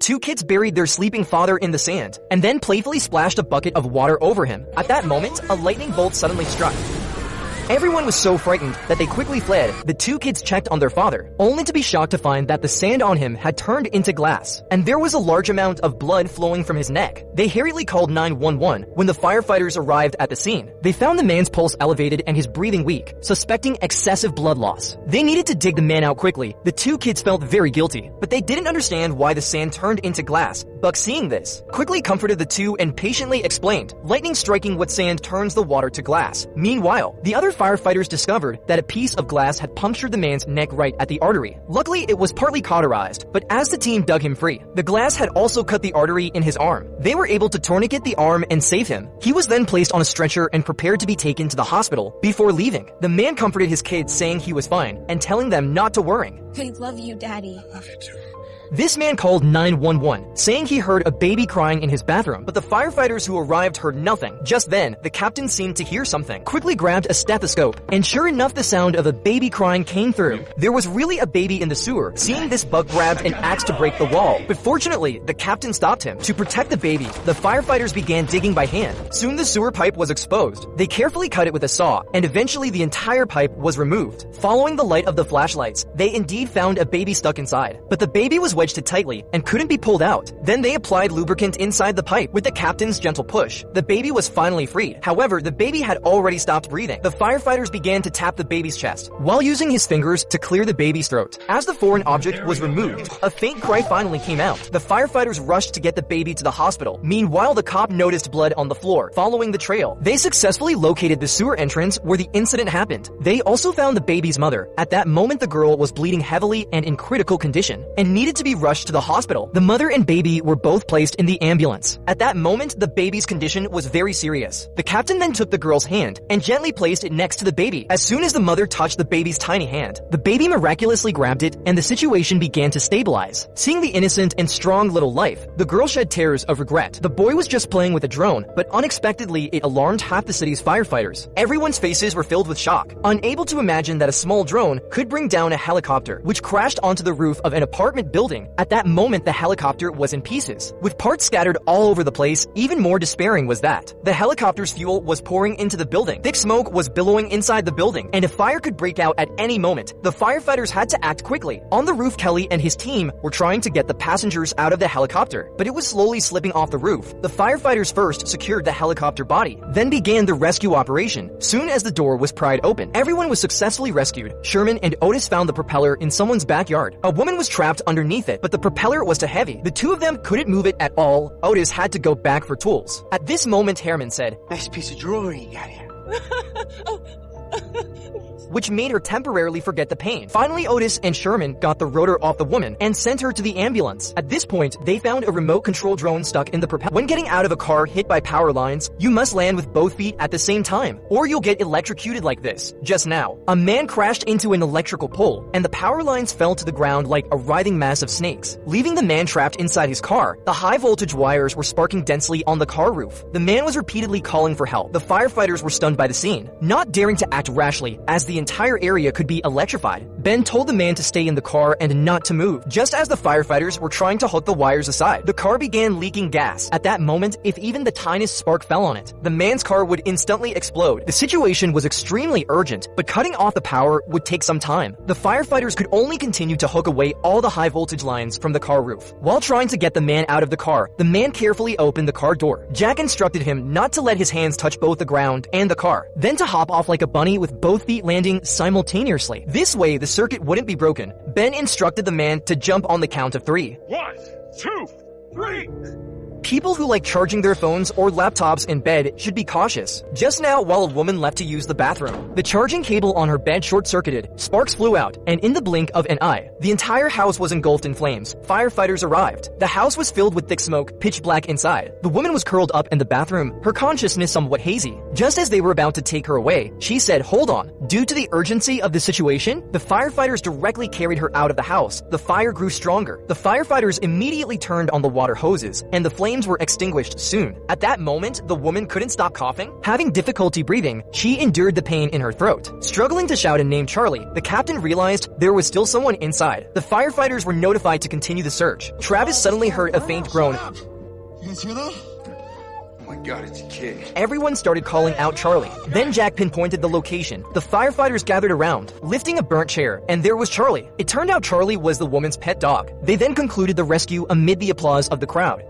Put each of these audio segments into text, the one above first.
two kids buried their sleeping father in the sand and then playfully splashed a bucket of water over him. At that moment, a lightning bolt suddenly struck. Everyone was so frightened that they quickly fled. The two kids checked on their father, only to be shocked to find that the sand on him had turned into glass, and there was a large amount of blood flowing from his neck. They hurriedly called 911 when the firefighters arrived at the scene. They found the man's pulse elevated and his breathing weak, suspecting excessive blood loss. They needed to dig the man out quickly. The two kids felt very guilty, but they didn't understand why the sand turned into glass. Buck, seeing this, quickly comforted the two and patiently explained, lightning striking what sand turns the water to glass. Meanwhile, the other firefighters discovered that a piece of glass had punctured the man's neck right at the artery. Luckily, it was partly cauterized, but as the team dug him free, the glass had also cut the artery in his arm. They were able to tourniquet the arm and save him. He was then placed on a stretcher and prepared to be taken to the hospital. Before leaving, the man comforted his kids, saying he was fine and telling them not to worry. I love you, Daddy. Love you too. This man called 911, saying he heard a baby crying in his bathroom, but the firefighters who arrived heard nothing. Just then, the captain seemed to hear something, quickly grabbed a stethoscope, and sure enough, the sound of a baby crying came through. There was really a baby in the sewer. Seeing this, Buck grabbed an axe to break the wall, but fortunately, the captain stopped him. To protect the baby, the firefighters began digging by hand. Soon the sewer pipe was exposed. They carefully cut it with a saw, and eventually the entire pipe was removed. Following the light of the flashlights, they indeed found a baby stuck inside, but the baby was wedged tightly and couldn't be pulled out. Then they applied lubricant inside the pipe. With the captain's gentle push, the baby was finally freed. However, the baby had already stopped breathing. The firefighters began to tap the baby's chest while using his fingers to clear the baby's throat. As the foreign object was removed, a faint cry finally came out. The firefighters rushed to get the baby to the hospital. Meanwhile, the cop noticed blood on the floor. Following the trail, they successfully located the sewer entrance where the incident happened. They also found the baby's mother. At that moment, the girl was bleeding heavily and in critical condition and needed to be rushed to the hospital. The mother and baby were both placed in the ambulance. At that moment, the baby's condition was very serious. The captain then took the girl's hand and gently placed it next to the baby. As soon as the mother touched the baby's tiny hand, the baby miraculously grabbed it and the situation began to stabilize. Seeing the innocent and strong little life, the girl shed tears of regret. The boy was just playing with a drone, but unexpectedly it alarmed half the city's firefighters. Everyone's faces were filled with shock, unable to imagine that a small drone could bring down a helicopter, which crashed onto the roof of an apartment building. At that moment, the helicopter was in pieces, with parts scattered all over the place. Even more despairing was that the helicopter's fuel was pouring into the building. Thick smoke was billowing inside the building, and a fire could break out at any moment. The firefighters had to act quickly. On the roof, Kelly and his team were trying to get the passengers out of the helicopter, but it was slowly slipping off the roof. The firefighters first secured the helicopter body, then began the rescue operation. Soon as the door was pried open, everyone was successfully rescued. Sherman and Otis found the propeller in someone's backyard. A woman was trapped underneath it, but the propeller was too heavy. The two of them couldn't move it at all. Otis had to go back for tools. At this moment, Herman said, Nice piece of jewelry you got here. which made her temporarily forget the pain. Finally, Otis and Sherman got the rotor off the woman and sent her to the ambulance. At this point, they found a remote control drone stuck in the propeller. When getting out of a car hit by power lines, you must land with both feet at the same time, or you'll get electrocuted like this. Just now, a man crashed into an electrical pole, and the power lines fell to the ground like a writhing mass of snakes, leaving the man trapped inside his car. The high-voltage wires were sparking densely on the car roof. The man was repeatedly calling for help. The firefighters were stunned by the scene, not daring to act rashly, as the entire area could be electrified. Ben told the man to stay in the car and not to move. Just as the firefighters were trying to hook the wires aside, the car began leaking gas. At that moment, if even the tiniest spark fell on it, the man's car would instantly explode. The situation was extremely urgent, but cutting off the power would take some time. The firefighters could only continue to hook away all the high-voltage lines from the car roof. While trying to get the man out of the car, the man carefully opened the car door. Jack instructed him not to let his hands touch both the ground and the car, then to hop off like a bunny with both feet landing simultaneously. This way, the circuit wouldn't be broken. Ben instructed the man to jump on the count of 3. 1, 2, 3. People who like charging their phones or laptops in bed should be cautious. Just now, while a woman left to use the bathroom, the charging cable on her bed short-circuited, sparks flew out, and in the blink of an eye, the entire house was engulfed in flames. Firefighters arrived. The house was filled with thick smoke, pitch black inside. The woman was curled up in the bathroom, her consciousness somewhat hazy. Just as they were about to take her away, she said, "Hold on." Due to the urgency of the situation, the firefighters directly carried her out of the house. The fire grew stronger. The firefighters immediately turned on the water hoses, and the flames flames were extinguished soon. At that moment, the woman couldn't stop coughing. Having difficulty breathing, she endured the pain in her throat. Struggling to shout and name Charlie, the captain realized there was still someone inside. The firefighters were notified to continue the search. Travis suddenly heard a faint groan. You guys hear that? Oh my god, it's a kid. Everyone started calling out Charlie. Then Jack pinpointed the location. The firefighters gathered around, lifting a burnt chair, and there was Charlie. It turned out Charlie was the woman's pet dog. They then concluded the rescue amid the applause of the crowd.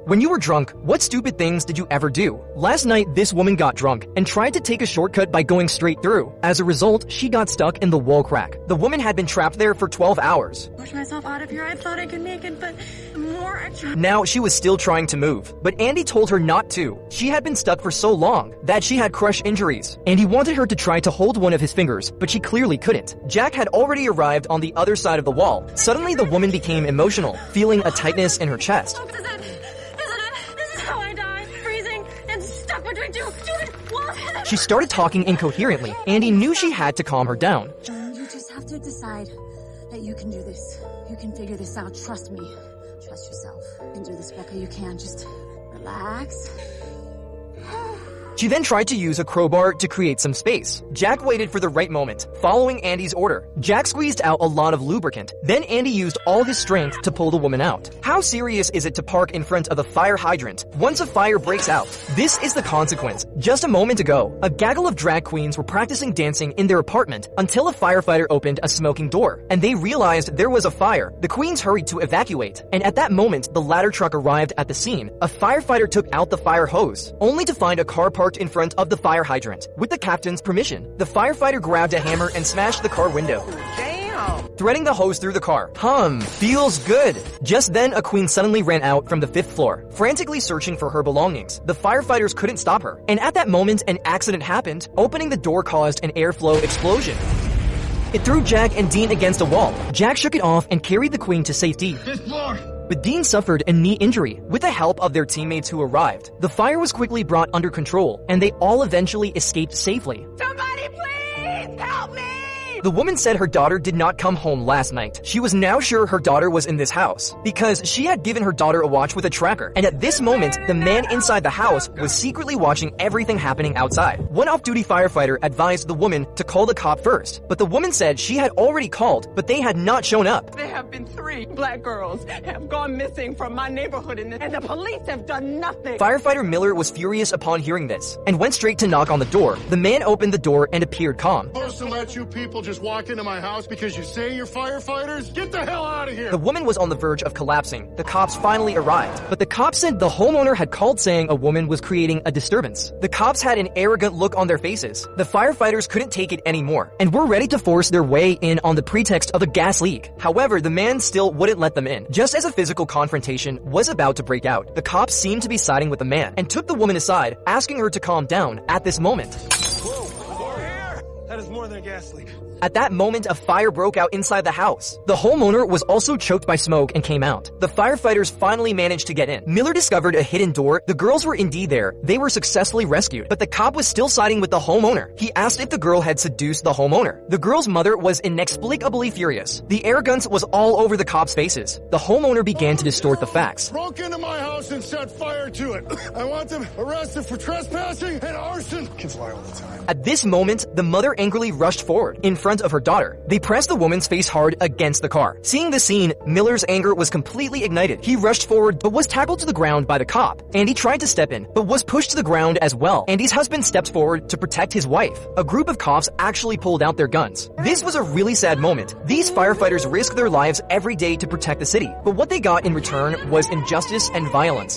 When you were drunk, what stupid things did you ever do? Last night, this woman got drunk and tried to take a shortcut by going straight through. As a result, she got stuck in the wall crack. The woman had been trapped there for 12 hours. Push myself out of here. I thought I could make it, but the more I tried... Now she was still trying to move, but Andy told her not to. She had been stuck for so long that she had crush injuries. Andy wanted her to try to hold one of his fingers, but she clearly couldn't. Jack had already arrived on the other side of the wall. Suddenly, the woman became emotional, feeling a tightness in her chest. She started talking incoherently. Andy knew she had to calm her down. You just have to decide that you can do this. You can figure this out. Trust me. Trust yourself. You can do this, Becca. You can. Just relax. She then tried to use a crowbar to create some space. Jack waited for the right moment, following Andy's order. Jack squeezed out a lot of lubricant. Then Andy used all his strength to pull the woman out. How serious is it to park in front of a fire hydrant once a fire breaks out? This is the consequence. Just a moment ago, a gaggle of drag queens were practicing dancing in their apartment until a firefighter opened a smoking door, and they realized there was a fire. The queens hurried to evacuate, and at that moment, the ladder truck arrived at the scene. A firefighter took out the fire hose, only to find a car parked in front of the fire hydrant. With the captain's permission, the firefighter grabbed a hammer and smashed the car window, threading the hose through the car. Feels good. Just then, a queen suddenly ran out from the 5th floor, frantically searching for her belongings. The firefighters couldn't stop her, and at that moment, an accident happened. Opening the door caused an airflow explosion. It threw Jack and Dean against a wall. Jack shook it off and carried the queen to safety. This floor! But Dean suffered a knee injury. With the help of their teammates who arrived, the fire was quickly brought under control, and they all eventually escaped safely. Somebody please help me! The woman said her daughter did not come home last night. She was now sure her daughter was in this house because she had given her daughter a watch with a tracker. And at this moment, the man inside the house was secretly watching everything happening outside. One off-duty firefighter advised the woman to call the cop first, but the woman said she had already called, but they had not shown up. There have been 3 black girls have gone missing from my neighborhood and the police have done nothing. Firefighter Miller was furious upon hearing this and went straight to knock on the door. The man opened the door and appeared calm. Supposed to let you people just walk into my house because you say you're firefighters? Get the hell out of here! The woman was on the verge of collapsing. The cops finally arrived, but the cops said the homeowner had called saying a woman was creating a disturbance. The cops had an arrogant look on their faces. The firefighters couldn't take it anymore and were ready to force their way in on the pretext of a gas leak. However, the man still wouldn't let them in. Just as a physical confrontation was about to break out, the cops seemed to be siding with the man and took the woman aside, asking her to calm down at this moment. Whoa, over here! That is more than a gas leak. At that moment, a fire broke out inside the house. The homeowner was also choked by smoke and came out. The firefighters finally managed to get in. Miller discovered a hidden door. The girls were indeed there. They were successfully rescued, but the cop was still siding with the homeowner. He asked if the girl had seduced the homeowner. The girl's mother was inexplicably furious. The air guns was all over the cops' faces. The homeowner began to distort the facts. Broke into my house and set fire to it. I want them arrested for trespassing and arson. Kids lie all the time. At this moment, the mother angrily rushed forward in front of her daughter. They pressed the woman's face hard against the car. Seeing the scene, Miller's anger was completely ignited. He rushed forward but was tackled to the ground by the cop. Andy tried to step in but was pushed to the ground as well. Andy's husband stepped forward to protect his wife. A group of cops actually pulled out their guns. This was a really sad moment. These firefighters risk their lives every day to protect the city, but what they got in return was injustice and violence.